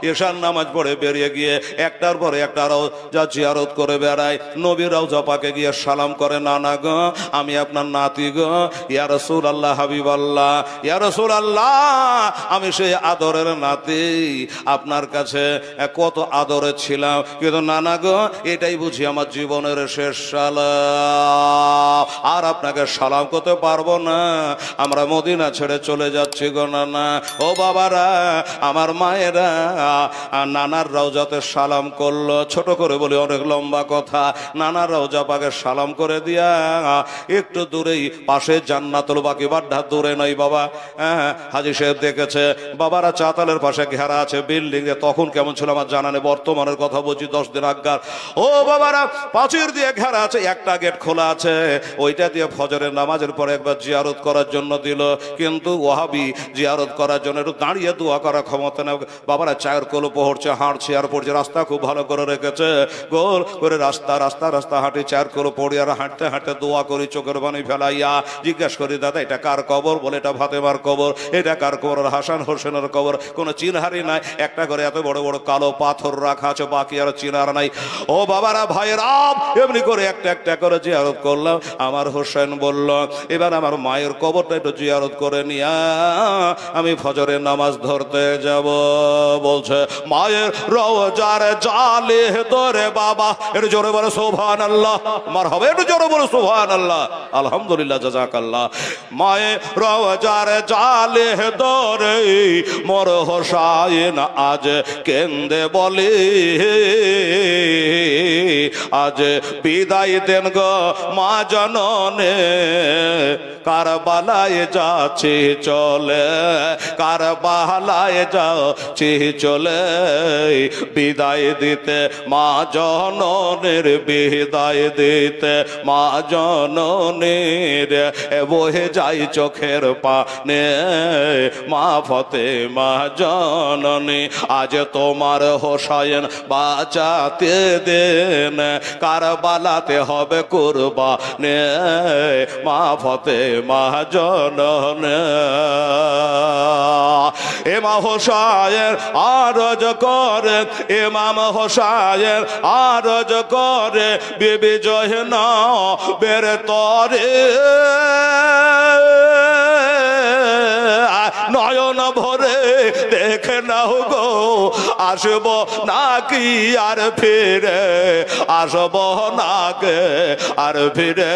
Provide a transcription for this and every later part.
এশার নামাজ পড়ে বেরিয়ে গিয়ে একটার পরে একটা রওজা জিয়ারত করে বেড়ায়। নবী রওজা পাকে গিয়ে সালাম করে, নানা গো আমি আপনার নাতি গো, ইয়া রাসূলুল্লাহ হাবিবাল্লাহ, ইয়া রাসূলুল্লাহ আমি সেই আদরের নাতি, আপনার কাছে কত আদরে ছিলাম, কিন্তু নানা গো এটাই বুঝি আমার জীবনের শেষ সালাম, আর আপনাকে সালাম করতে পারবো না, আমরা মদিনা ছেড়ে চলে যাচ্ছি গো নানা। ও বাবারা, আমার মায়েরা নানার রওজাতে সালাম করলো। ছোট করে বলি, অনেক লম্বা কথা। নানার রওজা পাকে সালাম করে দিয়া একটু দূরেই পাশে জান্নাতুল বাকি, বাড্ডা দূরে নয় বাবা। হাজী সাহেব দেখেছে বাবারা চাতালের পাশে ঘেরা আছে বিল্ডিং এ, তখন কেমন ছিল আমার জানা নেই, বর্তমানের কথা বলছি 10 দিন আগের। ও বাবারা প্রাচীর দিয়ে ঘেরা আছে, একটা গেট খোলা আছে, ওইটা দিয়ে ফজরের নামাজের পরে একবার জিয়ারত করার জন্য দিল, কিন্তু ওয়াহাবি জিয়ারত করার জন্য একটু দাঁড়িয়ে দোয়া করার ক্ষমতা নেই। বাবারা চায়ের কলো পড়ছে, হাঁটছে আর পড়ছে, রাস্তা খুব ভালো করে রেখেছে, গোল করে রাস্তা রাস্তা রাস্তা হাঁটি, চায়ের কলো পড়ি আর হাঁটতে হাঁটতে দোয়া করি, চোখের পানি ফেলাইয়া জিজ্ঞাসা করি, দাদা এটা কার কবর? বলে এটা ফাতেমার কবর। এটা কার কবর? হাসান হোসেনের কবর। কোনো চিনহারি নাই, একটা করে এত বড় বড় কালো পাথর রাখা আছে, বাকি আর চিনার নাই। ও বাবারা ভাইয়েরা, এমনি করে একটা একটা করে জিয়ারত করলাম। আমার হোসেন বলল এবার আমার মায়ের কবরটা একটু জিয়ারত করে নিয়া আমি ফজরের নামাজ ধরতে যাব। বলছে মায়ের রওজার জালে ধরে বাবা, একটু জোরে বলো সুবহানাল্লাহ, মারহাবা, একটু জোরে বলো সুবহানাল্লাহ, আলহামদুলিল্লাহ, জাযাকাল্লাহ। মায়ের রওজার জালে ধরে মোর হোসাইন আজ কেন্দে বলে, আজ বিদায় দেন গো মা জননে, কারবালায় যাচ্ছি চলে, কারবালায় যাচ্ছি চলে, বিদায় দিতে মা জননের, বিদায় দিতে মা জননের, বহে যাই চোখের পানে মা ফাতেমা জননী, আজ তোমার হোসাইন বাঁচাতে দেন, কারবালাতে হবে কুরবানি মা ফাতেমা জননী। ইমাম হোসাইন আরজ করে, ইমাম হোসাইন আরজ করে, বিবি জয়নবের তরে, নয়ন ভরে দেখে নাও গো, আসব নাকি আর ফিরে, আসব নাকে আর ফিরে,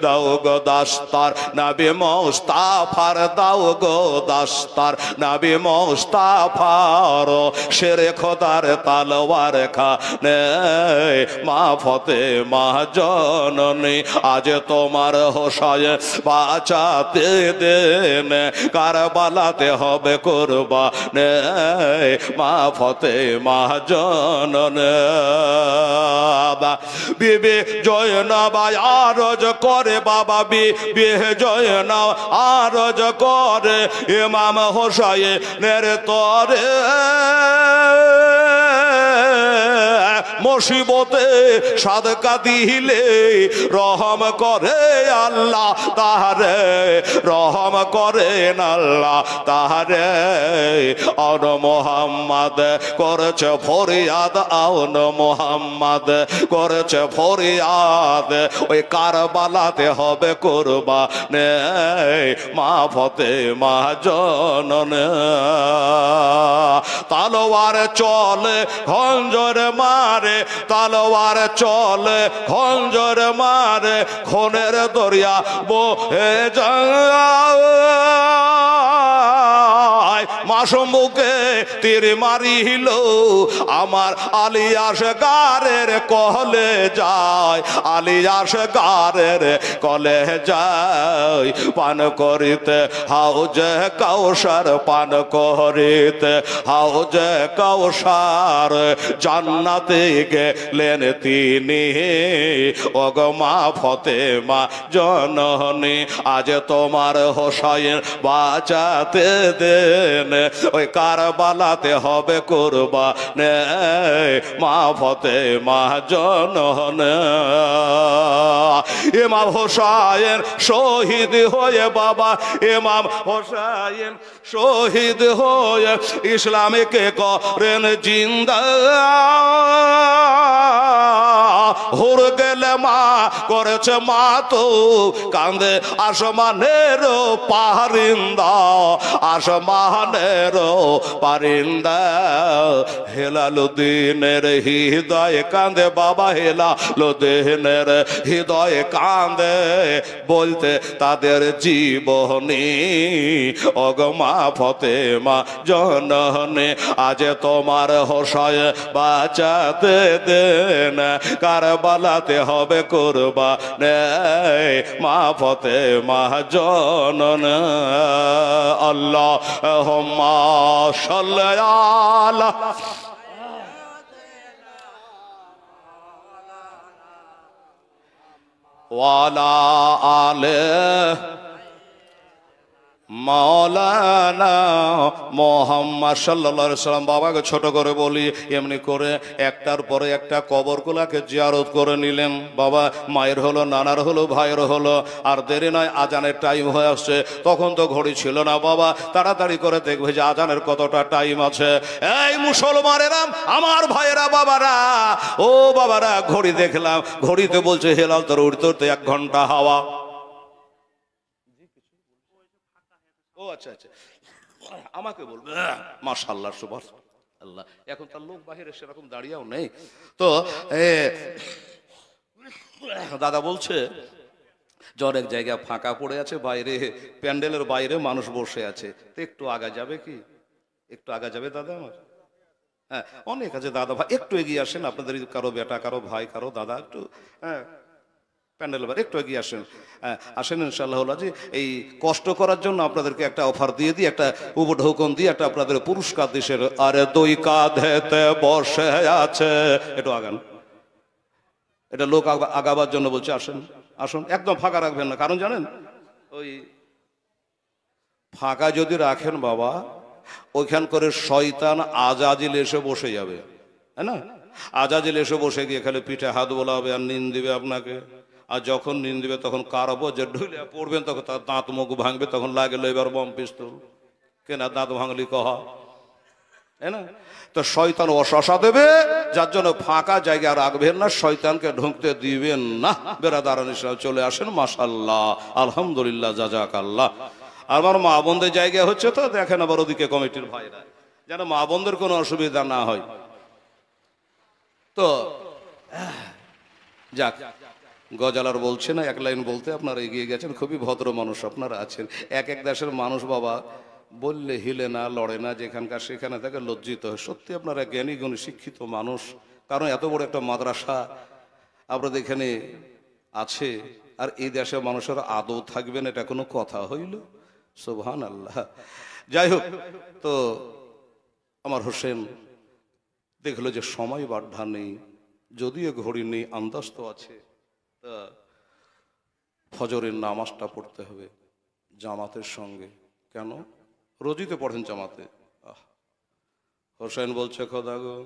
দাও গো দাস্তার নবী মুস্তাফার, দাও গো দাস্তার নবী মুস্তাফার, শেরে খোদার তালওয়ার খানে মা ফাতেমা জননী, আজ তোমার হোসাইন বাঁচাতে দেন, কারবালাতে হবে কুরবানি মা ফাতেমা জননী। বিবি জয়নব আরজ করে বাবা, বিবি জয়নব আরজ করে ইমাম হোসাইনের তরে, মুসিবতে সাদকা দিলে রহম করে আল্লাহ তাহারে, রহম করেন আল্লাহ তাহারে, আর মোহাম্মদ করেছে ফরিয়াদ, আউন মোহাম্মদ করেছে ফরিয়াদ, ওই কারবালাতে হবে কুরবানি মা ফাতেমা জননী। তালোয়ার চলে খঞ্জর মারে, তালোয়ার চলে খঞ্জর মারে, খুনের দরিয়া বহে যায়, মাসমুখে তীর মারিল আমার আলিয়াস গারের কলে যায়, আলিয়াস গারের কলে যায়, পান করিতে হাউজে কাউসার, পান করিতে হাউজে কাউসার, জান্নাতে গেলেন তিনি ওগো মা ফাতেমা জননী, আজ তোমার হোসাইন বাঁচাতে দেন, ওই কারবালাতে হবে কুরবানি মা ফাতেমা জননী। ইমাম হোসেন শহীদ হয়ে বাবা, ইমাম হোসেন শহীদ হয়ে ইসলামকে করেন জিন্দা। হুর গেলে মা করেছে মা তো কান্দে আসমানের পারিন্দা, আসমানের পারিন্দা। হেলালুদ্দিনের হৃদয় কান্দে বাবা, হেলালুদ্দিনের হৃদয় কান্দে বলতে তাদের জীবনী। ওগো মা ফাতেমা জননী আজ তোমার হোসায় বাঁচাতে দেন, কারবালাতে হবে কুরবানি মা ফাতেমা জননী। আল্লাহুম্মা সাল্লি আলা ওয়ালা আলে মাওলানা মুহাম্মদ সাল্লাল্লাহু আলাইহি সাল্লাম। বাবাকে ছোট করে বলি, এমনি করে একটার পরে একটা কবরগুলাকে জিয়ারত করে নিলেন। বাবা মায়ের হলো, নানার হলো, ভাইয়ের হলো, আর দেরি নয়, আজানের টাইম হয়ে আসছে। তখন তো ঘড়ি ছিল না বাবা, তাড়াতাড়ি করে দেখবে যে আজানের কতটা টাইম আছে। এই মুসলমানেরা, আমার ভাইয়েরা, বাবারা, ও বাবারা, ঘড়ি দেখলাম, ঘড়িতে বলছে হেলাল তোর উঠতে 1 ঘন্টা হাওয়া। ও আচ্ছা আচ্ছা, আমাকে বলবে মাশাআল্লাহ সুবহানাল্লাহ। এখন তার লোক বাহিরে সেরকম দাঁড়িয়েও নেই তো। দাদা বলছে যে অনেক জায়গা ফাঁকা পড়ে আছে, বাইরে প্যান্ডেলের বাইরে মানুষ বসে আছে, তো একটু আগা যাবে কি? একটু আগা যাবে দাদা আমার? হ্যাঁ, অনেক আছে দাদা ভাই, একটু এগিয়ে আসেন। আপনাদের কারো বেটা, কারো ভাই, কারো দাদা, একটু হ্যাঁ প্যান্ডেল বার একটু এগিয়ে আসেন। আসেন ইনশাআল্লাহ। যে এই কষ্ট করার জন্য আপনাদেরকে একটা অফার দিয়ে দিই, একটা উপঢৌকন দিয়ে একটা আপনাদের পুরস্কার দেশের। আরে 2 কাঁধেতে বসে আছে, একটু আগান। এটা লোক আগাবার জন্য বলছে, আসেন আসুন, একদম ফাঁকা রাখবেন না। কারণ জানেন, ওই ফাঁকা যদি রাখেন বাবা, ওইখান করে শয়তান আজাজিল এসে বসে যাবে, হ্যাঁ না? আজাজিল এসে বসে গিয়ে খালি পিঠে হাত বোলাবে আর নিন দিবে আপনাকে। আর যখন নিন দিবে তখন কারবো যে ঢুলে পড়বেন, তখন তার দাঁত মুখ ভাঙবে, তখন লাগে এবার বম পিস্তল কেনা দাঁত ভাঙলি কহা, তাই না? তো শয়তান অশাসা দেবে, যার জন্য ফাঁকা জায়গা রাখবেন না, শয়তানকে ঢুকতে দিবেন না। বেরাদারান ইসলাম চলে আসেন, মাশাআল্লাহ, আলহামদুলিল্লাহ, জাযাকাল্লাহ। আমার মা বোনদের জায়গা হচ্ছে তো, দেখেন আবার ওদিকে কমিটির ভাইরা যেন মা বোনদের কোনো অসুবিধা না হয়। তো যাক, গজালার বলছে না, 1 লাইন বলতে আপনারা এগিয়ে গেছেন, খুবই ভদ্র মানুষ আপনারা আছেন। এক এক দেশের মানুষ বাবা বললে হিলে না, লড়ে না, যেখানকার সেখানে থাকে লজ্জিত হয়। সত্যি আপনারা জ্ঞানী গুণী শিক্ষিত মানুষ, কারণ এত বড় একটা মাদ্রাসা আপনাদের এখানে আছে, আর এই দেশের মানুষের আদৌ থাকবেন, এটা কোনো কথা হইল? সুবহানাল্লাহ। যাই হোক, তো আমার হোসেন দেখলো যে সময় বাধ্যা নেই, যদিও ঘড়ি নেই, আন্দাজ তো আছে। তা ফজরের নামাজটা পড়তে হবে জামাতের সঙ্গে। কেন? রোজই তো পড়েন জামাতে। হোসেন বলছে, খোদা গো,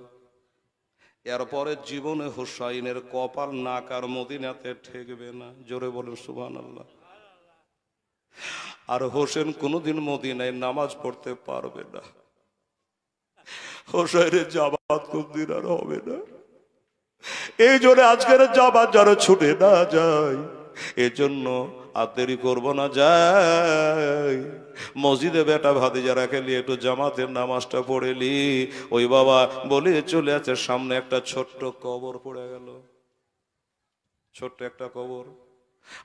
এরপরে জীবনে হোসাইনের কপাল নাক আর মদিনাতে ঠেকবে না। জোরে বলেন সুবহানাল্লাহ। আর হোসেন কোনোদিন মদিনায় নামাজ পড়তে পারবে না। হোসেনের জামাত কোনদিন আর হবে না। এই জন্য আজকের জামাত যেন ছুটে না যায়, এজন্য আর দেরি করবো না, যাই মসজিদে বেটা ভাতিজারা খেলি একটু জামাতের নামাজটা পড়েলি। ওই বাবা বলে চলে আছে, সামনে একটা ছোট্ট কবর পড়ে গেল, ছোট্ট একটা কবর।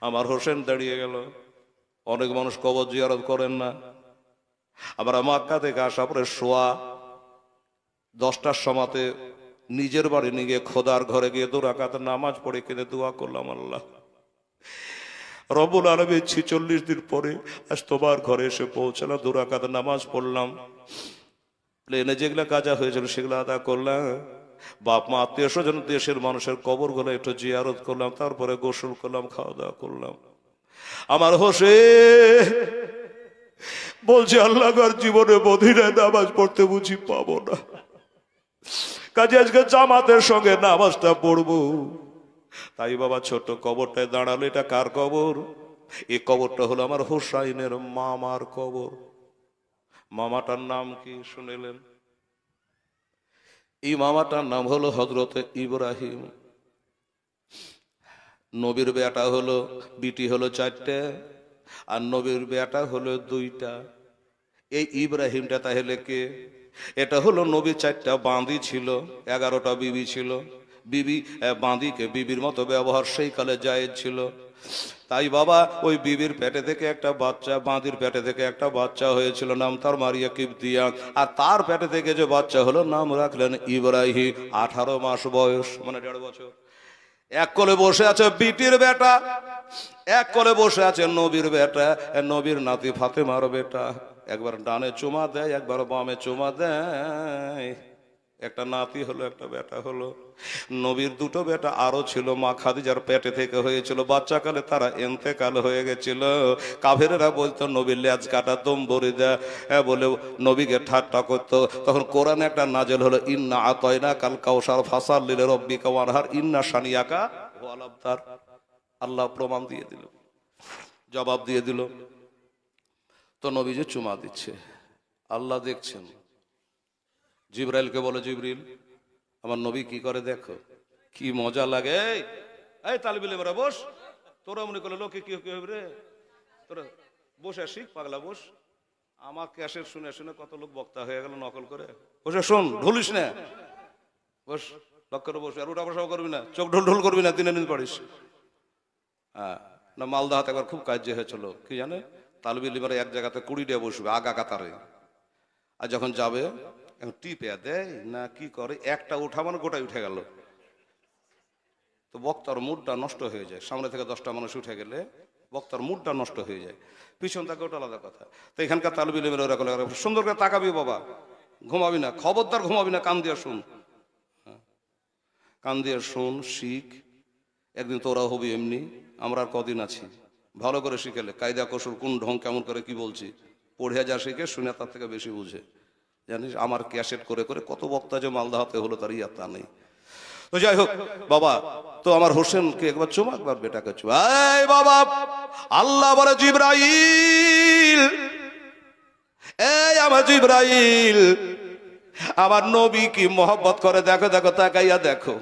আমার হোসেন দাঁড়িয়ে গেল। অনেক মানুষ কবর জিয়ারত করেন না। আমরা মক্কা থেকে আসা পরে শোয়া 10টার সময়তে নিজের বাড়ি নিয়ে গিয়ে খোদার ঘরে গিয়ে 2 রাকাত নামাজ পড়ে কেঁদে দোয়া করলাম, আল্লাহ রব্বুল আলামিন 46 দিন পরে আজ তোমার ঘরে এসে পৌঁছালাম, 2 রাকাত নামাজ পড়লাম, প্লেনে যেগুলো কাজা হয়েছিল সেগুলো আদা করলাম, বাপ মা আত্মীয় স্বজন দেশের মানুষের কবর গুলো একটু জিয়ারত করলাম, তারপরে গোসল করলাম, খাওয়া দাওয়া করলাম। আমার হোসেন বলছে আল্লাহ জীবনে মদিনায় নামাজ পড়তে বুঝি পাবো না, কাজে আজকে জামাতের সঙ্গে নামাজটা পড়বো। তাই বাবা ছোট কবরটায় দাঁড়ালো। এটা কার কবর? এই কবরটা হলো আমার হোসাইনের মামার কবর। মামাটার নাম কি শুনিলেন? এই মামাটার নাম হলো হযরতে ইব্রাহিম। নবীর বেটা হলো, বিটি হলো 4টে, আর নবীর বেটা হলো 2টা। এই ইব্রাহিমটা তাহলে কে? এটা হলো নবী 4টা বাঁধি ছিল, 11টা বিবি ছিল। বিবি বাঁধিকে বিবির মতো ব্যবহার সেই কালে জায়েজ ছিল। তাই বাবা ওই বিবির পেটে থেকে একটা বাচ্চা, বাঁধির পেটে থেকে একটা বাচ্চা হয়েছিল, নাম তার মারিয়া কিবতিয়া। আর তার পেটে থেকে যে বাচ্চা হলো নাম রাখলেন ইব্রাহিম। 18 মাস বয়স, মানে 1.5 বছর। এক কোলে বসে আছে বিটির বেটা, এক কোলে বসে আছে নবীর বেটা, নবীর নাতি ফাতেমার বেটা। একবার ডানে চুমা দেয়, একবার বামে চুমা দেয়। একটা নাতি হলো, একটা বেটা হলো। নবীর 2টো বেটা আরো ছিল, মা খাদিজার পেটে থেকে হয়েছিল। বাচ্চাকালে তারা ইন্তেকাল হয়ে গেছিল। কাফেরেরা বলতো নবীর লেজ কাটা, দম ভরে দেয় বলে নবীকে ঠাট্টা করতো। তখন কোরআনে একটা নাজেল হলো, ইন্না আতাইনা কাল কাউসার ফাসাল্লি লিরাব্বিকা ওয়ানহার ইন্না শানিয়াকা হুয়াল আবতার। আল্লাহ প্রমাণ দিয়ে দিল, জবাব দিয়ে দিল। তো নবী যে চুমা দিচ্ছে, আল্লাহ দেখছেন। জিবরাইলকে বলে, জিবরিল আমার নবী কি করে দেখো। কি মজা লাগে। এই তালিবিল এবারে বস, তোরা মনে করলে লোকে কি হবে রে, তোরা বসে শিখ পাগলা বস। আমার ক্যাসেট শুনে শুনে কত লোক বক্তা হয়ে গেল নকল করে। বসে শোন, ঢুলিস না, বস লক্ষ্য বসে। আর ওটা বসাও করবি না, চোখ ঢোল ঢোল করবি না, দিনে দিন পড়িস। হ্যাঁ না, মালদাহাতে একবার খুব কাজ হয়েছিল কি জানে, তালবিল এবারে এক জায়গাতে 20টা বসবে আগা কাতারে। আর যখন যাবে টিপে দেয় না কি করে, একটা উঠা মানে গোটাই উঠে গেল। তো বক্তার মুডটা নষ্ট হয়ে যায়। সামনে থেকে 10টা মানুষ উঠে গেলে বক্তার মুডটা নষ্ট হয়ে যায়। পিছন থেকে ওটা আলাদা কথা। তো এখানকার তালবিল ওরা সুন্দর করে তাকাবি বাবা, ঘুমাবি না, খবরদার ঘুমাবি না, কান দিয়ে শুন, কান দিয়ে শুন, শিখ। একদিন তোরা হবি এমনি, আমরা আর কদিন আছি। ভালো করে শিখেলে কায়দা কৌশল, কোন ঢং কেমন করে কি বলছি, পড়ে যা শিখে শুনে তার থেকে বেশি বুঝে। জানিস আমার ক্যাসেট করে করে কত বক্তা যে মালদাহাতে হলো তার ইয়া তা নেই। তো যাই হোক বাবা, তো আমার হোসেনকে একবার চুমা, একবার বেটাকে চুমা। এই বাবা, আল্লাহ বলে জিবরাইল, এই আমার জিবরাইল আমার নবী কি মহব্বত করে দেখো, দেখো তাকাইয়া দেখো।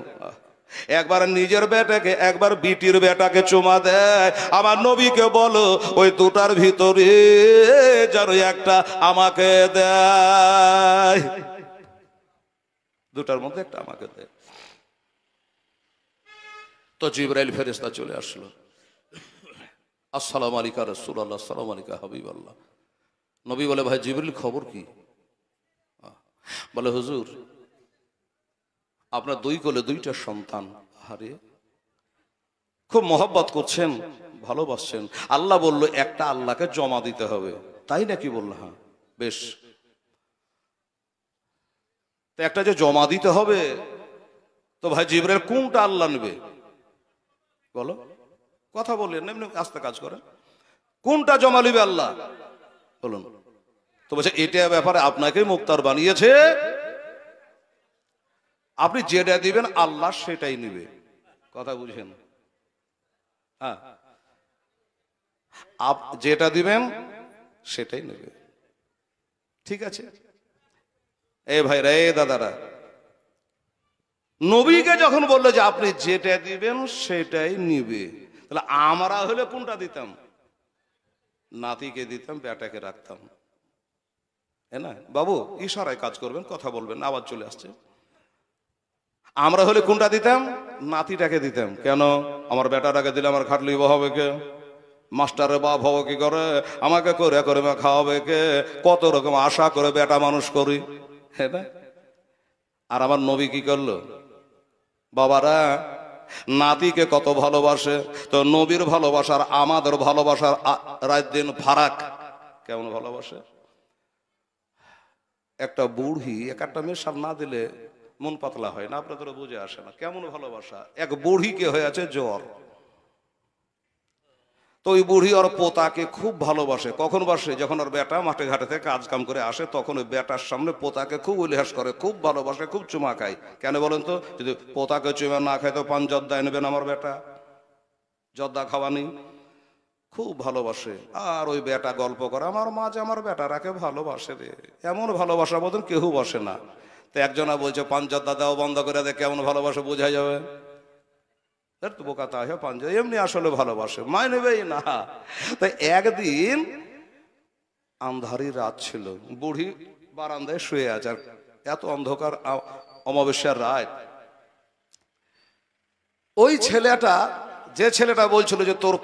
একবার নিজের বেটাকে, একবার বিটির বেটাকে চুমা দেয়। আমার নবীকে বলো ওই 2টার ভিতরে যেন একটা আমাকে দেয়, 2টার মধ্যে একটা আমাকে দেয়। তো জিবরাইল ফেরেশতা চলে আসলো। আসসালামু আলাইকা রাসূলুল্লাহ, আসসালামু আলাইকা হাবিবাল্লাহ। নবী বলে, ভাই জিবরিল খবর কি? বলে, হুজুর আপনার 2 কোলে 2টা সন্তান, আরে খুব মহব্বত করছেন, ভালোবাসছেন। আল্লাহ বলল একটা আল্লাহকে জমা দিতে হবে, তাই নাকি? বললো হ্যাঁ। বেশ, তো একটা যে জমা দিতে হবে, তো ভাই জিবরাইল কোনটা আল্লাহ নেবে বলো? কথা বললেন এমনি আস্তে কাজ করে, কোনটা জমা নিবে আল্লাহ বলুন? তো বলছে এটা ব্যাপারে আপনাকে মুক্তার বানিয়েছে, আপনি যেটা দিবেন আল্লাহ সেটাই নিবে। কথা বুঝেন? হ্যাঁ, যেটা দিবেন সেটাই নেবে। ঠিক আছে এ ভাইরা, এ দাদারা, নবীকে যখন বললো যে আপনি যেটা দিবেন সেটাই নিবে, তাহলে আমরা হলে কোনটা দিতাম? নাতিকে দিতাম, বেটাকে রাখতাম। না বাবু, ইশারায় কাজ করবেন, কথা বলবেন, আওয়াজ চলে আসছে। আমরা হলে কোনটা দিতাম? নাতিটাকে দিতাম। কেন? আমার বেটাটাকে দিলে আমার খাটলি হবে কে? মাস্টারের বাপ হবো কি করে? আমাকে করে করে খাওয়াবে কে? কত রকম আশা করে বেটা মানুষ করি, হ্যাঁ না? আর আমার নবী কি করলো? বাবারা নাতিকে কত ভালোবাসে। তো নবীর ভালোবাসার আমাদের ভালোবাসার রাত দিন ফারাক। কেমন ভালোবাসে? একটা বুড়ি একটা মেয়ের সাথে না দিলে মন পাতলা হয় না, আপনাদের বুঝে আসে না কেমন ভালোবাসা। এক বুড়িকে হয়ে আছে জ্বর, তো ওই বুড়ি ওর পোতাকে খুব ভালোবাসে। কখন বাসে? যখন ওর বেটা মাঠে ঘাটে থেকে কাজ কাম করে আসে, তখন ওই বেটার সামনে পোতাকে খুব উল্লাস করে, খুব ভালোবাসে, খুব চুমা খায়। কেন বলেন তো? যদি পোতাকে চুমা না খায় তো পান জর্দা এনেবেন আমার বেটা, জর্দা খাওয়ানি। খুব ভালোবাসে। আর ওই বেটা গল্প করে, আমার মা যে আমার বেটারাকে ভালোবাসে রে, এমন ভালোবাসার মতন কেউ বসে না। তো একজনা বলছে পান জর্দা দেওয়া বন্ধ করে দে, কেমন ভালোবাসে বোঝা যাবে। বোকা তা পাঞ্জা এমনি আসলে ভালোবাসে, মায় নেবেই না। তাই একদিন আন্ধারি রাত ছিল, বুড়ি বারান্দায় শুয়ে আছে, আর এত অন্ধকার, অমাবস্যার রাত। ওই ছেলেটা, যে ছেলেটা বলছিল যে তোর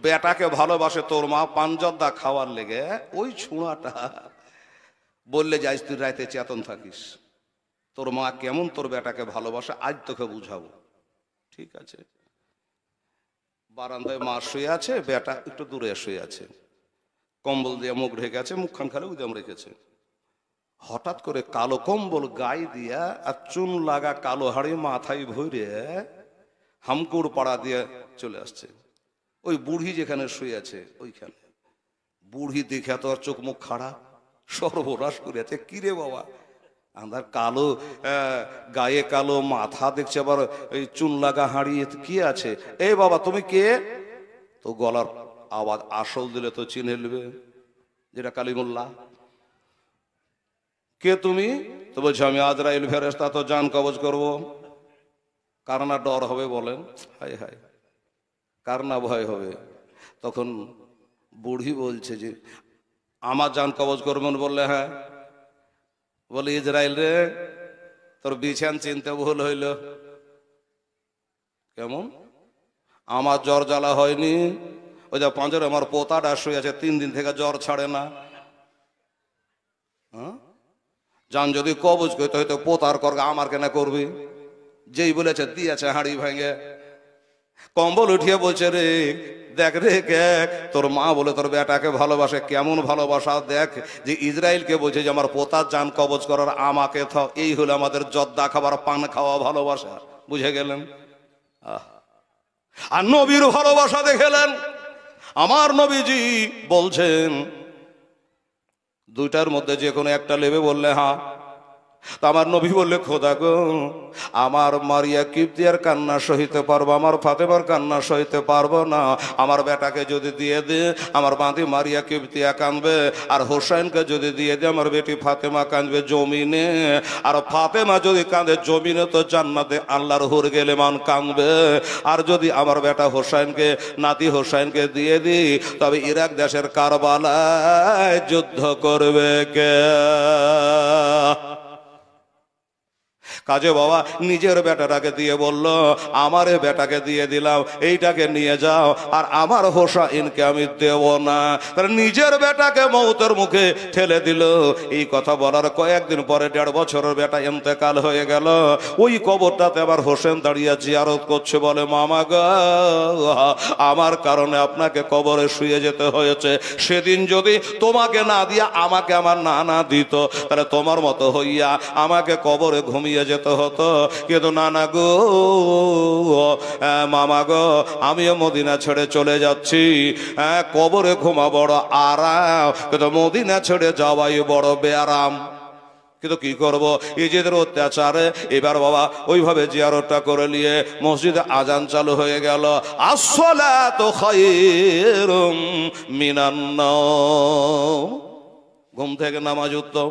বেটাকে ভালোবাসে তোর মা পাঞ্জর্দা খাওয়ার লেগে, ওই ছুঁড়াটা বললে যাই তুই রাতে চেতন থাকিস, তোর মা কেমন তোর বেটাকে ভালোবাসে আজ তোকে বুঝাবো। ঠিক আছে। বারান্দায় মা শুয়ে আছে, বেটা একটু দূরে শুয়ে আছে, কম্বল দিয়ে মুখ ঢেকে আছে, মুখখান খালি উদ্যম রেখেছে। হঠাৎ করে কালো কম্বল গায়ে দিয়া আর চুন লাগা কালো হাড়ি মাথায় ভরে হামকুড় পাড়া দিয়ে চলে আসছে ওই বুড়ি যেখানে শুয়ে আছে ওইখানে। বুড়ি দেখে তো আর চোখ মুখ খাড়া, সর্বনাশ করে আছে। কিরে বাবা, আন্ধার কালো গায়ে কালো মাথা দেখছে, আবার ওই চুন লাগা হাঁড়ি, কি আছে? এই বাবা তুমি কে? তো গলার আওয়াজ আসল দিলে তো চিনে নেবে, যেটা কালিমুল্লাহ। কে তুমি? তো বলছো আমি আজরাইল ফেরেশতা, তো জান কবজ করব। কার না ডর হবে বলেন? হায় হায়, কার না ভয় হবে? তখন বুড়ি বলছে যে আমার জান কবজ করবেন? বললে হ্যাঁ। বলে ইজরাইল রে, তোর বিছান চিনতে ভুল হইল। কেমন? আমার জ্বর জ্বালা হয়নি, ওই যে পাঁজরে আমার পোতাটা শুয়ে আছে, 3 দিন থেকে জ্বর ছাড়ে না। হ্যাঁ, জান যদি কবজ করতে হয়তো পোতার করবে, আমার কেন করবি? যেই বলেছে দিয়েছে হাঁড়ি ভেঙে। কম্বল উঠিয়ে বলছে রে দেখ রে, তোর মা বলে তোর বেটাকে ভালোবাসে, কেমন ভালোবাসা দেখ, যে ইসরায়েলকে বলছে যে আমার পোতার জান কবজ করার, আমাকে থাও। এই হলো আমাদের জর্দা খাবার, পান খাওয়া ভালোবাসা। বুঝে গেলেন? আর নবীর ভালোবাসা দেখেলেন। আমার নবীজি বলছেন দুইটার মধ্যে যে কোনো একটা নেবে, বললে হ্যাঁ। তো আমার নবী বললে খোদা গো, আমার মারিয়া কিপ্তিয়ার কান্না সহিতে পারবো, আমার ফাতেমার কান্না সহিতে পারবো না। আমার বেটাকে যদি দিয়ে দে, আমার বাঁধি মারিয়া কিপ্তিয়া কাঁদবে, আর হোসেনকে যদি দিয়ে দে, আমার বেটি ফাতেমা কাঁদবে জমিনে। আর ফাতেমা যদি কাঁদে জমিনে, তো জান্নাতে আল্লাহর হুর গেলে মান কাঁদবে। আর যদি আমার বেটা হোসেনকে, নাতি হোসেনকে দিয়ে দিই, তবে ইরাক দেশের কারবালায় যুদ্ধ করবে কে? কাজে বাবা নিজের বেটাটাকে দিয়ে বলল, আমার বেটাকে দিয়ে দিলাম, এইটাকে নিয়ে যাও, আর আমার হোসাইনকে আমি দেব না। তাহলে নিজের বেটাকে মৌতের মুখে ঠেলে দিল। এই কথা বলার কয়েকদিন পরে 1.5 বছরের বেটা ইন্তেকাল হয়ে গেল। ওই কবরটাতে আবার হোসেন দাঁড়িয়ে জিয়ারত করছে, বলে মামা গো, আমার কারণে আপনাকে কবরে শুয়ে যেতে হয়েছে। সেদিন যদি তোমাকে না দিয়া আমাকে আমার নানা দিত, তাহলে তোমার মতো হইয়া আমাকে কবরে ঘুমিয়ে যেতে হতো। কিন্তু নানা গো, মামা গো, আমিও মদিনা ছেড়ে চলে যাচ্ছি। কবরে ঘুমা বড় আরাম, কিন্তু মদিনা ছেড়ে যাওয়াই বড় বেআরাম। কিন্তু কি করব, ইজিদের অত্যাচারে এবার বাবা ওইভাবে জিয়ারতটা করে নিয়ে মসজিদে আজান চালু হয়ে গেল। আসসালাতু খায়রুম মিনান নাওম, ঘুম থেকে নামাজ উত্তম।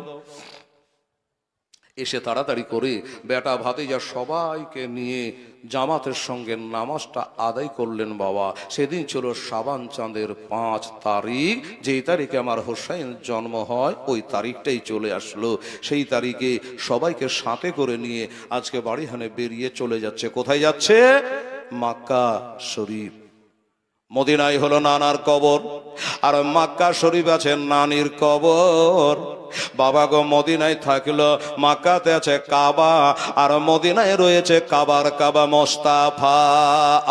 এসে তাড়াতাড়ি করে বেটা ভাতিজা সবাইকে নিয়ে জামাতের সঙ্গে নামাজটা আদায় করলেন। বাবা সেদিন ছিল শাবান চাঁদের 5 তারিখ, যেই তারিখে আমার হোসেন জন্ম হয়, ওই তারিখটাই চলে আসলো। সেই তারিখে সবাইকে সাথে করে নিয়ে আজকে বাড়িখানে বেরিয়ে চলে যাচ্ছে। কোথায় যাচ্ছে? মক্কা শরীফ। মদিনায় হলো নানার কবর, আর মক্কা শরীফ আছে নানির কবর। বাবা গো, মদিনায় থাকলো, মক্কাতে আছে কাবা, আর মদিনায় রয়েছে কাবার কাবা মোস্তাফা।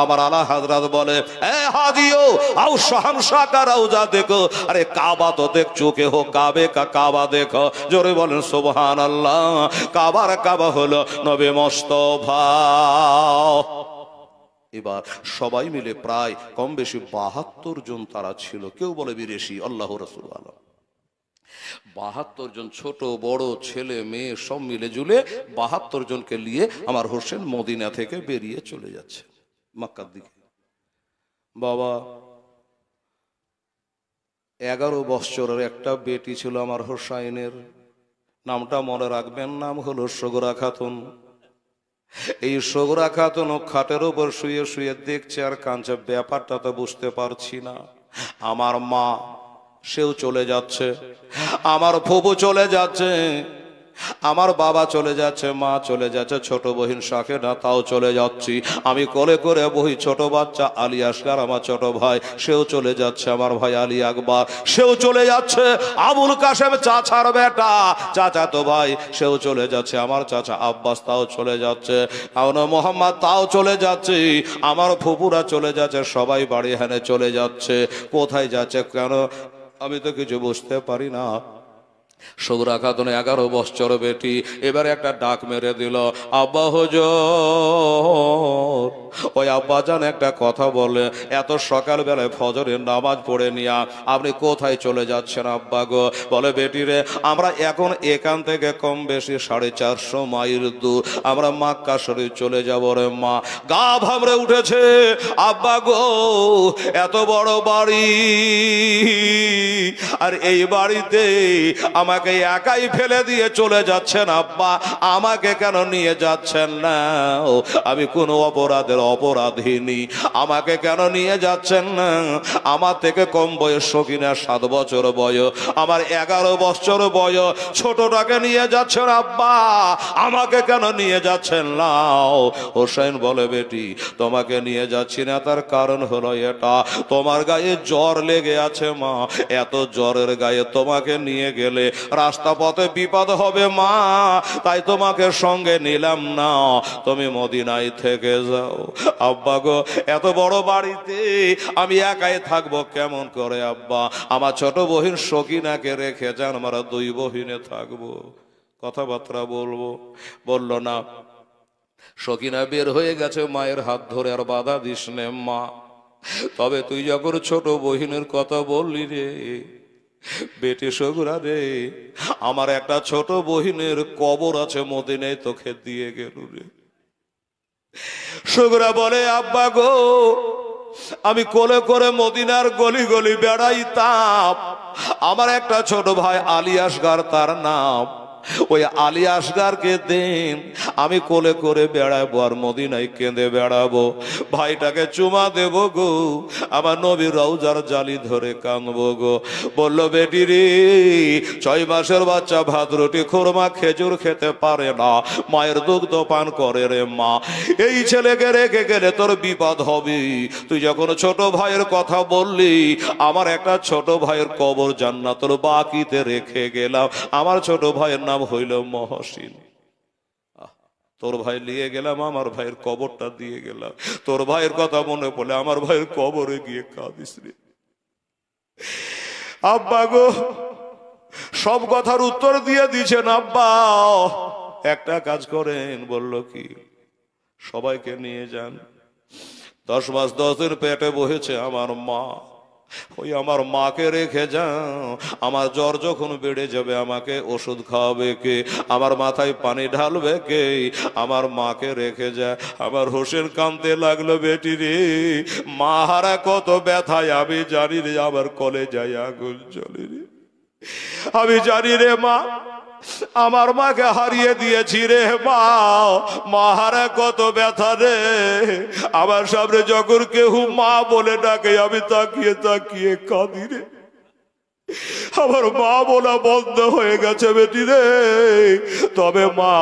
আমার আলা হযরত বলে, এ হাজিও আও শাহনশাহ কা রওজা দেখো। আরে কাবা তো দেখ চোখে হো, কাবে কা কাবা দেখো। জোরে বলেন সুবহানাল্লাহ। কাবার কাবা হলো নবী মোস্তফা। এবার সবাই মিলে প্রায় কম বেশি ৭২ জন তারা ছিল, কেউ বলে ৮২, আল্লাহ রাসূল আলাম। ৭২ জন ছোট বড় ছেলে মেয়ে সব মিলে জুলে ৭২ জনকে নিয়ে আমার হোসেন মদিনা থেকে বেরিয়ে চলে যাচ্ছে মক্কার দিকে। বাবা 11 বৎসরের একটা বেটি ছিল আমার হোসাইনের, নামটা মনে রাখবেন, নাম হলো সগরা খাতুন। এই সগরা খাতুন খাটের উপর শুয়ে শুয়ে দেখছে আর কাঁদছে, ব্যাপারটা তো বুঝতে পারছি না। আমার মা সেও চলে যাচ্ছে, আমার ফুফু চলে যাচ্ছে, আমার বাবা চলে যাচ্ছে, মা চলে যাচ্ছে, ছোট বহিন শাকেনা তাও চলে যাচ্ছি, আমি কোলে করে বহি, ছোট বাচ্চা আলী আসগার আমার ছোট ভাই সেও চলে যাচ্ছে, আমার ভাই আলী আকবর সেও চলে যাচ্ছে, আবুল কাশেম চাচার বেটা চাচাতো ভাই সেও চলে যাচ্ছে, আমার চাচা আব্বাস তাও চলে যাচ্ছে, মোহাম্মদ তাও চলে যাচ্ছে, আমার ফুপুরা চলে যাচ্ছে, সবাই বাড়ি হেনে চলে যাচ্ছে। কোথায় যাচ্ছে কেন আমি তো কিছু বুঝতে পারি না। সগরা খাতুন 11 বৎসর বেটি এবারে একটা ডাক মেরে দিল, আব্বা হুজুর। ওই আব্বাজান একটা কথা বলে, এত সকাল বেলায় ফজরের নামাজ পড়ে নিয়া আপনি কোথায় চলে যাচ্ছেন আব্বা গো? বলে বেটি রে, আমরা এখন এখান থেকে কম বেশি 450 মাইল দূর, আমরা মক্কা শরীফ চলে যাব রে মা। গা ভামড়ে উঠেছে, আব্বা গো এত বড় বাড়ি, আর এই বাড়িতে আমাকে একাই ফেলে দিয়ে চলে যাচ্ছেন আব্বা, আমাকে কেন নিয়ে যাচ্ছেন না? আমি কোনো অপরাধের অপরাধীনি, আমাকে কেন নিয়ে যাচ্ছেন না? আমার থেকে কম বয়স সকিনা 7 বছর বয়স, আমার 11 বছর বয়স, ছোটটাকে নিয়ে যাচ্ছেন আব্বা, আমাকে কেন নিয়ে যাচ্ছেন না? হোসেন বলে বেটি তোমাকে নিয়ে যাচ্ছি না, তার কারণ হলো এটা, তোমার গায়ে জ্বর লেগে আছে মা, এত জ্বরের গায়ে তোমাকে নিয়ে গেলে রাস্তা পথে বিপদ হবে মা, তাই তোমাকে সঙ্গে নিলাম না, তুমি মদিনায় থেকে যাও। আব্বা গো এত বড় বাড়িতে আমি একাই থাকবো কেমন করে আব্বা? আমার ছোট বহিন সকিনাকে রেখে যান, আমরা 2 বহিনে থাকবো, কথাবার্তা বলবো। বলল না। সকিনা বের হয়ে গেছে মায়ের হাত ধরে, আর বাধা দিস নে মা, তবে তুই যখন ছোট বহিনের কথা বললি রে বেটি সগুরা রে, আমার একটা ছোট বহিনের কবর আছে মদিনায়, তোকে দিয়ে গেল রে। সগুরা বলে আব্বা গো আমি কোলে করে মদিনার গলি গলি বেড়াইতাম, আমার একটা ছোট ভাই আলী আসগার তার নাম, ওই আলী আসগারকে দেন, আমি কোলে করে বেড়াবো আর মদিনায় কেঁদে বেড়াবো, ভাইটাকে চুমা দেব গো, আমার নবীর রওজার জালি ধরে কাঁদবো গো। বলল বেটি রে 6 মাসের বাচ্চা ভাত রুটি খুরমা খেজুর খেতে পারে না, মায়ের দুগ্ধ পান করে রে মা, এই ছেলেকে রেখে গেলে তোর বিপদ হবে। তুই যখন ছোট ভাইয়ের কথা বললি, আমার একটা ছোট ভাইয়ের কবর জান্নাতুল বাকিতে রেখে গেলাম, আমার ছোট ভাইয়ের নাম হইল মহসিন। তোর ভাই নিয়ে গেলাম, আমার ভাইয়ের কবরটা দিয়ে গেলাম, তোর ভাইয়ের কথা মনে পড়লে আমার ভাইয়ের কবরে গিয়ে কাঁদিস রে। আব্বা গো সব কথার উত্তর দিয়ে দিছেন আব্বা, একটা কাজ করেন। বলল কি? সবাইকে নিয়ে যান, 10 মাস 10 দিন পেটে বহেছে আমার মা, ওই আমার মাকে রেখে যাও, আমার জ্বর যখন বেড়ে যাবে আমাকে ওষুধ খাওয়াবে কে, আমার মাথায় পানি ঢালবে কে, আমার মাকে রেখে যা। আমার হোসেন কাঁদতে লাগলো, বেটি রে মা হারা কত ব্যথায় আমি জানি রে, আমার কলেজায় আগুন জ্বলে রে, আমি জানি রে মা, আমার মাকে হারিয়ে দিয়েছি রে মা, মাহারা কত ব্যথা রে, আমার সামনে যখন কেউ মা বলে ডাকে আমি তাকিয়ে তাকিয়ে কাঁদি রে, আমার মা বলা বন্ধ হয়ে গেছে বেটি রে। তবে মা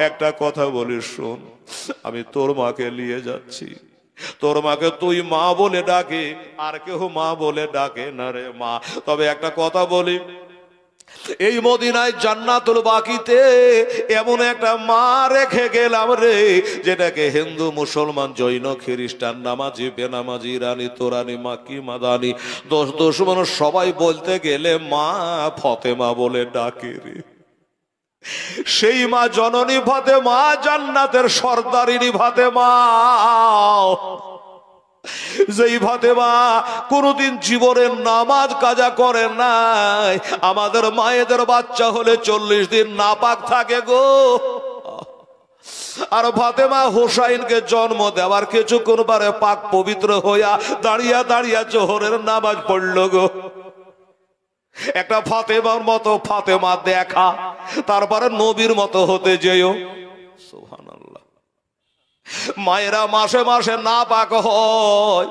একটা কথা বলি শোন, আমি তোর মাকে নিয়ে যাচ্ছি, তোর মাকে তুই মা বলে ডাকে, আর কেউ মা বলে ডাকে না রে মা। তবে একটা কথা বলি, এই মদিনায় জান্নাতুল বাকিতে এমন একটা মা রেখে গেলাম রে, যেটাকে হিন্দু মুসলমান জৈন খ্রিস্টান নামাজি বেনামাজি ইরানি তোরানি মাকি মাদানি দুশ্মন সবাই বলতে গেলে মা ফতেমা বলে ডাকে রে। সেই মা জননী ফাতেমা, জান্নাতের সর্দারিনী ফাতেমা, যেই ফাতেমা কোনদিন জীবনের নামাজ কাজা করে নাই। আমাদের মায়েদের বাচ্চা হলে 40 দিন নাপাক থাকে গো। আর ফাতেমা হোসাইনকে জন্ম দেওয়ার কিছুক্ষণ পরে পাক পবিত্র হইয়া দাঁড়িয়া দাঁড়িয়া জোহরের নামাজ পড়ল গো। একটা ফাতেমার মতো ফাতেমা দেখা, তারপরে নবীর মতো হতে যেও। সুবহানাল্লাহ। মায়েরা মাসে মাসে না পাক হয়,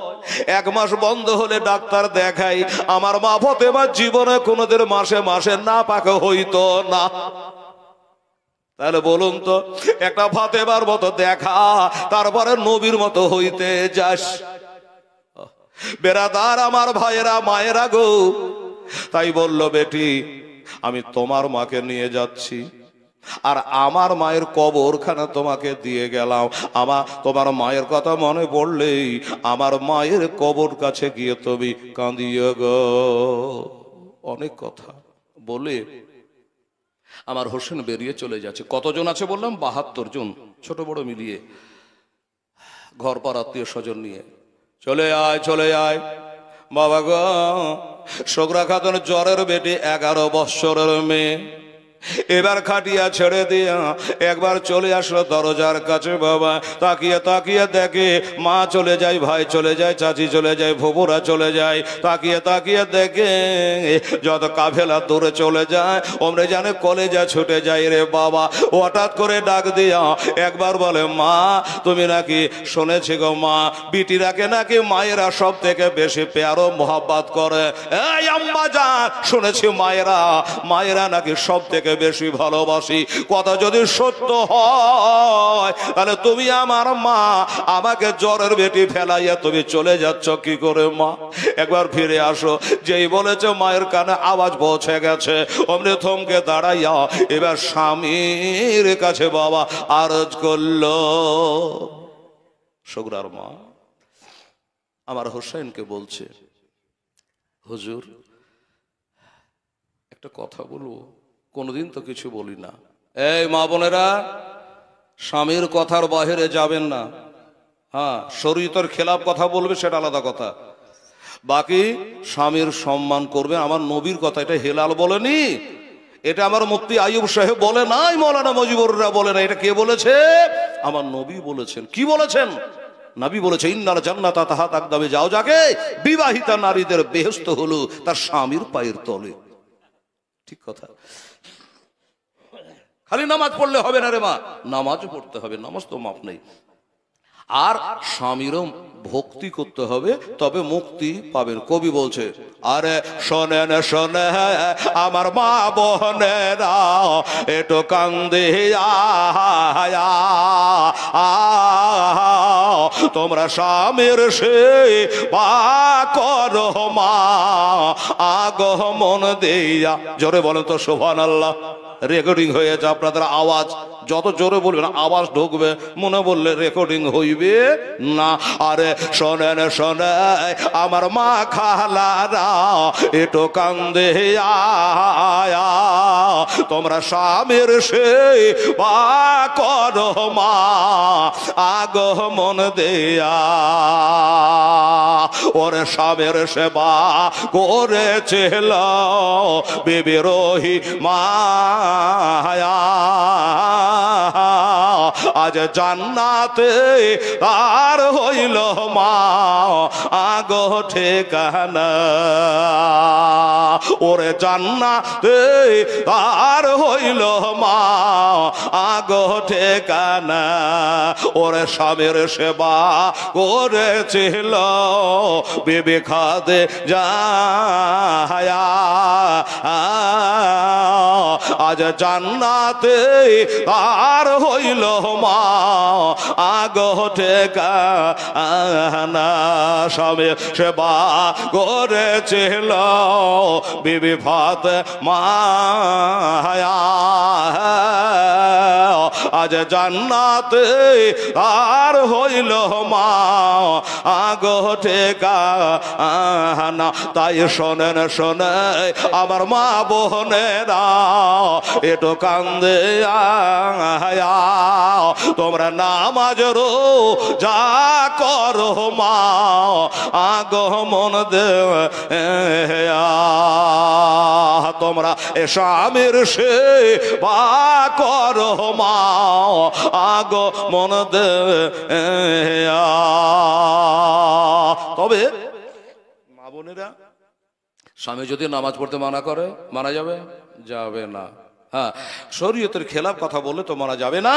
1 মাস বন্ধ হলে ডাক্তার দেখাই। আমার মা ফাতেমার জীবনে কোনোদিন মাসে মাসে না পাক হইতো না। তাহলে বলুন তো, একটা ফাতেমার মতো দেখা, তারপরে নবীর মতো হইতে যাস। বেরাদার আমার ভাইয়েরা মায়েরা গো, তাই বলল বেটি আমি তোমার মাকে নিয়ে যাচ্ছি, আর আমার মায়ের কবরখানা তোমাকে দিয়ে গেলাম। তোমার মায়ের কথা মনে পড়লেই আমার মায়ের কবর কাছে গিয়ে তুমি কাঁদিও গো। অনেক কথা বলে আমার হোসেন বেরিয়ে চলে যাচ্ছে। কতজন আছে বললাম? 72 জন, ছোট বড় মিলিয়ে, ঘর পর আত্মীয় স্বজন নিয়ে। চলে আয় চলে আয় বাবা গো। শোকরা খাতুন জ্বরের বেটি, 11 বৎসরের মেয়ে, এবার খাটিয়া ছেড়ে দিয়া একবার চলে আসলো দরজার কাছে। বাবা তাকিয়ে তাকিয়ে দেখে মা চলে যায়, ভাই চলে যায়, চাচি চলে যায়, ফুপুরা চলে যায়। তাকিয়ে তাকিয়ে দেখে যত কাফেলা দূরে চলে যায়, ওমরে জানে কলেজা ছুটে যায় রে বাবা। হঠাৎ করে ডাক দিয়া একবার বলে, মা তুমি নাকি শুনেছি গো মা, বিটিরাকে নাকি মায়েরা সব থেকে বেশি প্যারো মোহাব্বত করে। এই আম্মা জান, শুনেছি মায়েরা নাকি সব থেকে বেশি ভালোবাসি। কথা যদি সত্য হয় তাহলে তুমি আমার মা, আমাকে জ্বরের বেটি ফেলাইয়া তুমি চলে যাচ্ছ কি করে মা? একবার ফিরে আসো। যেই বলেছে মায়ের কানে আওয়াজ পৌঁছে গেছে, অমনি থমকে দাঁড়াইয়া এবার স্বামীর কাছে বাবা আরজ করল। সগরার মা আমার হোসেনকে বলছে, হুজুর একটা কথা বলবো? কোনদিন তো কিছু বলি না। এই মা বোনেরা, স্বামীর কথার বাহিরে যাবেন না। হ্যাঁ, শরীয়তের খেলাফ কথা বলবে সেটা আলাদা কথা, বাকি স্বামীর সম্মান করবে। আমার নবীর কথা, এটা হেলাল বলেনি, এটা আমার মুফতি আইয়ুব সাহেব বলে নাই, মৌলানা মুজিবুররা বলে না। এটা কে বলেছে? আমার নবী বলেছেন। কি বলেছেন? নবী বলেছে, ইন্নাল জান্নাতা তাহাত আকদামে, যাও যাকে বিবাহিতা নারীদের বেহেশত হলো তার স্বামীর পায়ের তলে। ঠিক কথা। খালি নামাজ পড়লে হবে না রে মা, নামাজও পড়তে হবে, নামাজ তো মাপ নেই। আর স্বামীরও ভক্তি করতে হবে, তবে মুক্তি পাবেন। কবি বলছে, আরে শোনেন শোনে আমার মা বোনেরা, এটো কান্দে তোমরা স্বামীর সে বা করো মা আগমন দিয়া। জোরে বলেন তো সুবহানাল্লাহ। রেকর্ডিং হয়ে যা, আপনাদের আওয়াজ যত জোরে বলবেন আওয়াজ ঢুকবে, মনে বললে রেকর্ডিং হইবে না। আরে শোনেন শোনে আমার মা খালারা, এটো কান্দে তোমরা স্বামীর সে বা করো মা আগমন দেয়া। ওরে স্বামীর সেবা করেছিল বিবি রহিমা, আজ জান্নাতে তার হইল মা আগো ঠিকানা। ওরে জান্নাতে তার হইল মা আগো ঠিকানা। ওরে স্বামীর সেবা করেছিল বিবি খাদিজা, আজ জান্নাতে তার হইল মা আগো ঠিকানা। স্বামীর সেবা করেছিল বিবি ফাতেমা, আজ জান্নাতে আর হইল মা আগো ঠিকানা। তাই শোনেন শোনে আমার মা বোনেরা একটু কান্দে তোমরা নামাজ রোজা করো মা আগো মন দে তোমরা স্বামীর সেবা করো মা আগো মন দে। তবে মা বোনেরা স্বামী যদি নামাজ পড়তে মানা করে মানা যাবে? যাবে না। হ্যাঁ, শরীয়তের খেলাফ কথা বলে তো মানা যাবে না,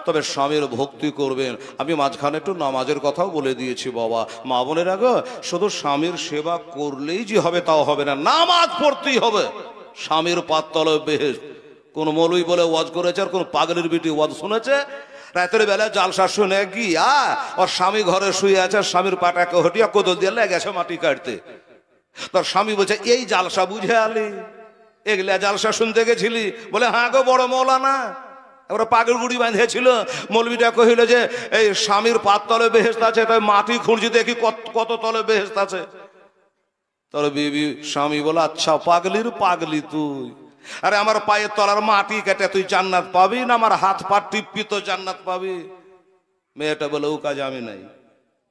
তবে স্বামীর ভক্তি করবেন। আমি মাঝখানে একটু নামাজের কথাও বলে দিয়েছি বাবা। মা বোনেরা গো, শুধু স্বামীর সেবা করলেই যে হবে তাও হবে না, নামাজ পড়তেই হবে। স্বামীর পাততলে বেহেশত। কোন মৌলবি বলে ওয়াজ করেছে আর কোন পাগলের বিটি ওয়াজ শুনেছে, রাতের বেলায় জালসা শুনে গিয়া ওর স্বামী ঘরে শুয়ে আছে, স্বামীর পাটাকে হটিয়া কোদল দিয়ে লেগেছে মাটি কাটতে। তোর স্বামী বলছে এই জালসা বুঝে আলি, এগুলা জালসা শুনতে গেছিলি? বলে হ্যাঁ গো বড় মৌলানা। এবার পাগল গুড়ি বাঁধেছিল। মৌলবিটা কহিল যে এই স্বামীর পাত তলে বেহেশত আছে, তাই মাটি খুঁড়ছি দেখি কত তলে বেহেশত আছে। তোর বিবি স্বামী বলে আচ্ছা পাগলির পাগলি তুই, আরে আমার পায়ের তলার মাটি কেটে তুই জান্নাত পাবি না আমার হাত পা টিপি তো জান্নাত পাবি? মেয়েটা বলে ও কাজ আমি নাই,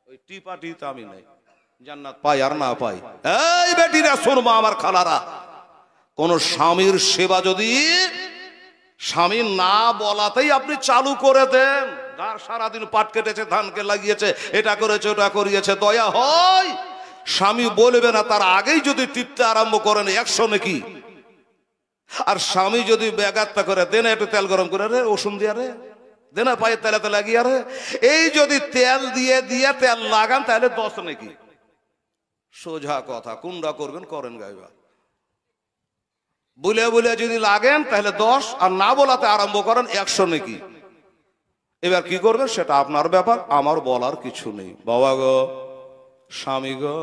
ওই টিপাটি তো আমি নাই, জান্নাত পাই আর না পাই। এই বেটিরা শুনবা আমার খালারা, কোন স্বামীর সেবা যদি স্বামী না বলাতেই আপনি চালু করে দেন, যার সারাদিন পাট কেটেছে ধানকে লাগিয়েছে এটা করেছে ওটা করিয়েছে, দয়া হয় স্বামী বলবে না তার আগেই যদি টিপতে আরম্ভ করেন 100 নাকি। আর স্বামী যদি ব্যাঘাতটা করে দেন একটু তেল গরম করে রে ওষুধ দিয়া রে দেন পায়ে তেলাতে লাগিয়ে রে, এই যদি তেল দিয়ে দিয়ে তেল লাগান তাহলে 10 নাকি। সোজা কথা, কোনটা করবেন করেন গাইবা। বলে বলে যদি লাগেন তাহলে 10, আর না বলাতে আরম্ভ করেন 100 নাকি। এবার কি করবেন সেটা আপনার ব্যাপার, আমার বলার কিছু নেই। বাবা গো, স্বামী গো,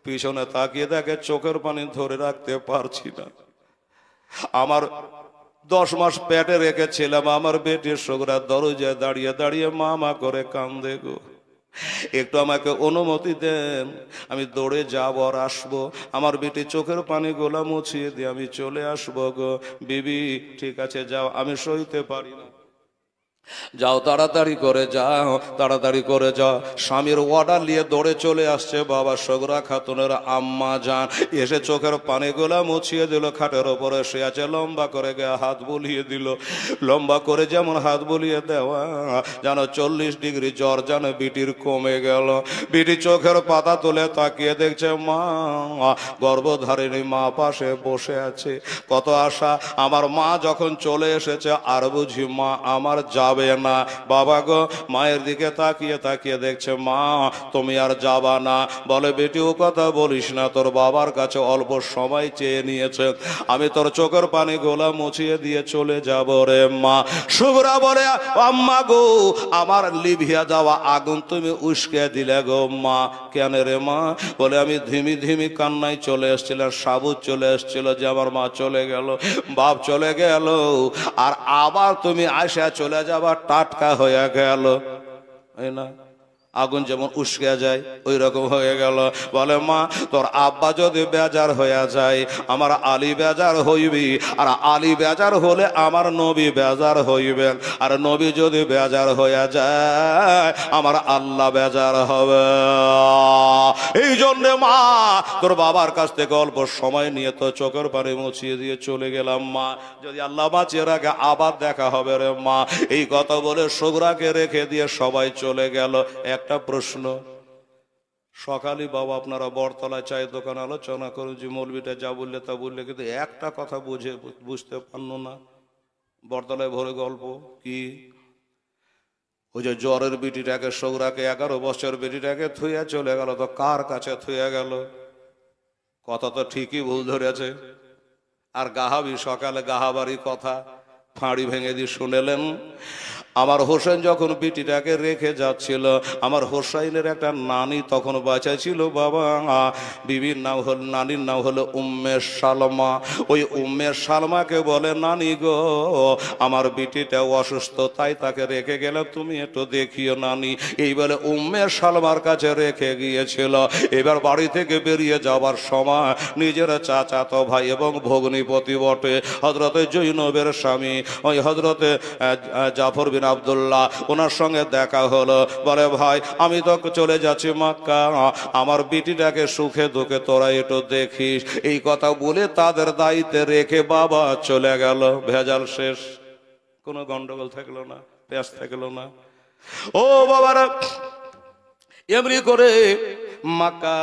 পিছনে তাকিয়ে দেখে চোখের পানি ধরে রাখতে পারছি না। আমার 10 মাস পেটে রেখেছিলাম, আমার বেটির শোকরা দরজায় দাঁড়িয়ে দাঁড়িয়ে মা করে কান্দে গো। একটু আমাকে অনুমতি দেন, আমি দৌড়ে যাব আর আসবো, আমার বেটি চোখের পানি গোলা মুছিয়ে দিয়ে আমি চলে আসবো গো। বিবি ঠিক আছে যাও, আমি সইতে পারি না। যাও তাড়াতাড়ি করে যাও, তাড়াতাড়ি করে যাও। স্বামীর অর্ডার নিয়ে দৌড়ে চলে আসছে বাবা সগরা খাতুনের আম্মা জান, এসে চোখের পানি গোলা মুছিয়ে দিল, খাটের ওপরে সে আছে, লম্বা করে গিয়ে হাত বুলিয়ে দিল। লম্বা করে যেমন হাত বুলিয়ে দেওয়া যেন 40 ডিগ্রি জ্বর যেন বিটির কমে গেল। বিটি চোখের পাতা তুলে তাকিয়ে দেখছে মা, গর্ভধারিণী মা পাশে বসে আছে। কত আশা, আমার মা যখন চলে এসেছে আর বুঝি মা আমার যাবে না। বাবা গো, মায়ের দিকে তাকিয়ে তাকিয়ে দেখছে মা তুমি আর যাবা না। বলে বেটি ও কথা বলিস না, তোর বাবার কাছে অল্প সময় চেয়ে নিয়েছে, আমি তোর চোখের পানি গোলা মুছিয়ে দিয়ে চলে যাব রে মা। সুগরা বলে আম্মা গো, আমার লিভিয়া যাওয়া আগুন তুমি উস্কে দিলে গো মা। কেন রে মা? বলে আমি ধিমি ধিমি কান্নায় চলে এসেছিলাম, সাবুত চলে এসেছিল যে আমার মা চলে গেল, বাপ চলে গেল, আর আবার তুমি আসা চলে যাবা টাটকা হয়ে গেল, তাই না? আগুন যেমন উস্কে যায় ওই রকম হয়ে গেল। বলে মা তোর আব্বা যদি বেজার হয়ে যায় আমার আলী বেজার হইবি, আর আলী বেজার হলে আমার নবী বেজার হইবেন, আর নবী যদি বেজার হয়ে যায় আমার আল্লাহ বেজার হবে। এই জন্য মা তোর বাবার কাছ থেকে অল্প সময় নিয়ে তো চোখের পানি মুছিয়ে দিয়ে চলে গেলাম মা, যদি আল্লাহ বাঁচিয়ে রাখে আবার দেখা হবে রে মা। এই কথা বলে সুগরাকে রেখে দিয়ে সবাই চলে গেল। একটা প্রশ্ন, সকালে বাবা আপনারা বটতলায় চায়ের দোকান আলোচনা করুন যে মৌলবিটা যা বললে তা বললে, কিন্তু একটা কথা বুঝতে পারলো না। বটতলায় ভরে গল্প কি, ওই যে জ্বরের বিটিটাকে সৌরাকে 11 বছর বিটিটাকে থুইয়া চলে গেল, তো কার কাছে থুইয়া গেল? কথা তো ঠিকই ভুল ধরেছে। আর গাহাবি সকালে গাহাবারি কথা ফাঁড়ি ভেঙে দিয়ে শুনেলেন। আমার হোসেন যখন বিটিটাকে রেখে যাচ্ছিল, আমার হোসাইনের একটা নানি তখন বাঁচা ছিল বাবা। বিবির নাম হল, নানির নাম হলো উম্মে সালমা। ওই উম্মে সালমাকে বলে, নানি গো আমার বিটিটা অসুস্থ, তাই তাকে রেখে গেলে তুমি একটু দেখিও নানি। এই বলে উম্মে সালমার কাছে রেখে গিয়েছিল। এবার বাড়ি থেকে বেরিয়ে যাওয়ার সময় নিজের চাচাতো ভাই এবং ভগ্নিপতি বটে হযরতে জৈনবের স্বামী ওই হযরতে জাফর বিন আব্দুল্লাহ, ওনার সঙ্গে দেখা হলো। বলে ভাই আমি তো চলে যাচ্ছি মক্কা, আমার বিটিটাকে সুখে দুঃখে তোরা একটু দেখিস। এই কথা বলে তাদের দায়িত্বে রেখে বাবা চলে গেল। ভেজাল শেষ, কোনো গন্ডগোল থাকলো না, পেঁয়াজ থাকলো না। ও বাবারা, এমনি করে মক্কা,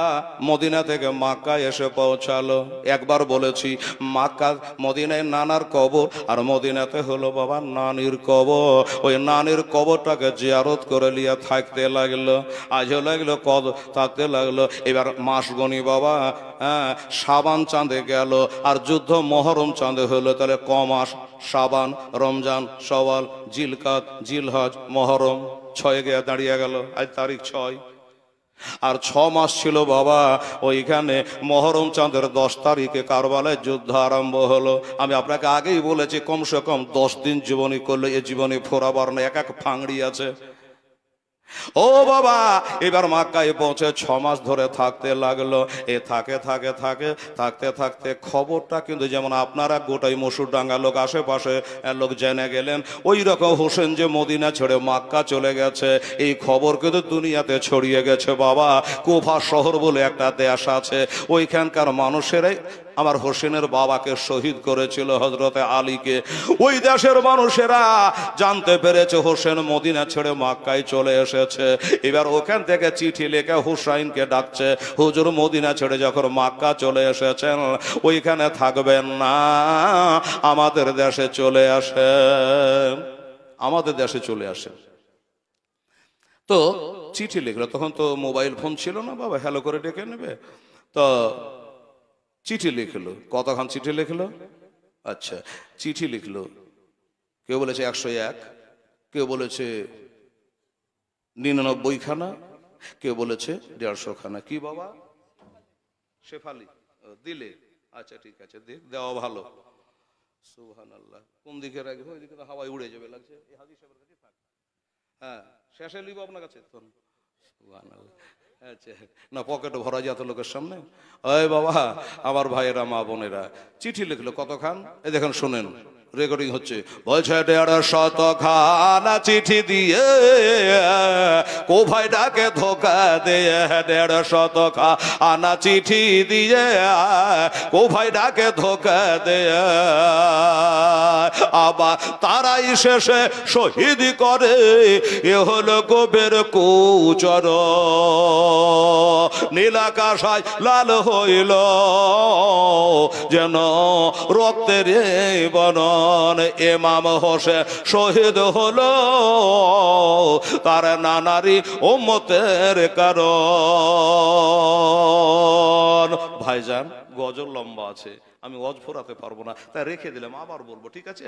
মদিনা থেকে মক্কা এসে পৌঁছালো। একবার বলেছি মক্কা মদিনায় নানার কবর, আর মদিনাতে হলো বাবা নানির কবর। ওই নানির কবরটাকে জিয়ারত করে লিয়া থাকতে লাগলো, আজও লাগলো, কদ থাকতে লাগলো। এবার মাস গনি বাবা, হ্যাঁ শাবান চাঁদে গেল, আর যুদ্ধ মহরম চাঁদে হলো। তাহলে ক মাস? শাবান, রমজান, শওয়াল, জিলকাত, জিলহজ, মহরম, 6 গিয়ে দাঁড়িয়ে গেল। আজ তারিখ 6, আর 6 মাস ছিল বাবা। ওইখানে মহরম চাঁদের 10 তারিখে কারবালায় যুদ্ধ আরম্ভ হলো। আমি আপনাকে আগেই বলেছি কমসে কম 10 দিন জীবনী করলে এ জীবনী ফোরাবার না, এক এক ফাংড়ি আছে। ও বাবা, এবার মক্কায় পৌঁছে 6 মাস ধরে থাকতে লাগলো। এ থাকতে থাকতে খবরটা কিন্তু যেমন আপনারা গোটাই মসুরডাঙ্গা লোক, আশেপাশে লোক জেনে গেলেন, ওই রকম হোসেন যে মদিনা ছেড়ে মক্কা চলে গেছে, এই খবর কিন্তু দুনিয়াতে ছড়িয়ে গেছে বাবা। কুফা শহর বলে একটা দেশ আছে, ওইখানকার মানুষেরাই আমার হোসেনের বাবাকে শহীদ করেছিল, হযরতে আলীকে। ওই দেশের মানুষেরা জানতে পেরেছে হোসেন মদিনা ছেড়ে মক্কায় চলে এসেছে। এবার ওখান থেকে চিঠি লেখে হুসাইনকে ডাকছে, হুজুর মদিনা ছেড়ে যখন মক্কা চলে এসেছেন ওইখানে থাকবেন না, আমাদের দেশে চলে আসেন, আমাদের দেশে চলে আসেন। তো চিঠি লিখলো, তখন তো মোবাইল ফোন ছিল না বাবা, হ্যালো করে ডেকে নেবে। তো চিঠি লিখলো, কতখান চিঠি লিখলো? আচ্ছা, চিঠি লিখলো, কেউ বলেছে 101, কেউ বলেছে 99 খানা, কেউ বলেছে 150 খানা। কি বাবা? শেফালি দিলে? আচ্ছা ঠিক আছে, দেওয়া ভালো। সুবহানাল্লাহ। কোন দিকে রাখবো? ওইদিকে তো হাওয়ায় উড়ে যাবে লাগছে। এই হাজি সাহেবের কাছে থাক। হ্যাঁ, শেষে লিব আপনার কাছে। সুবহানাল্লাহ। আচ্ছা, না পকেটে ভরা যেত লোকের সামনে। ওই বাবা, আমার ভাইয়েরা মা বোনেরা, চিঠি লিখলো কতখান, এই দেখেন শুনেন, রেকর্ডিং হচ্ছে। বলছে 150 খানা চিঠি দিয়ে কো ভাই ডাকে ধোকা দিয়ে, 150 খানা চিঠি দিয়ে কো ভাই ডাকে ধোকা দিয়ে, আবার তারাই শেষে শহীদ করে, এ হলো গোবের কুচর, নীলাকাশায় লাল হইল যেন রক্তের বনন। ইমাম হোসেন শহীদ হলো তার নানারি উম্মতের কারণ। ভাইজান গজল লম্বা আছে, আমি ওয়াজ ফোরাতে পারবো না, তাই রেখে দিলাম, আবার বলবো, ঠিক আছে?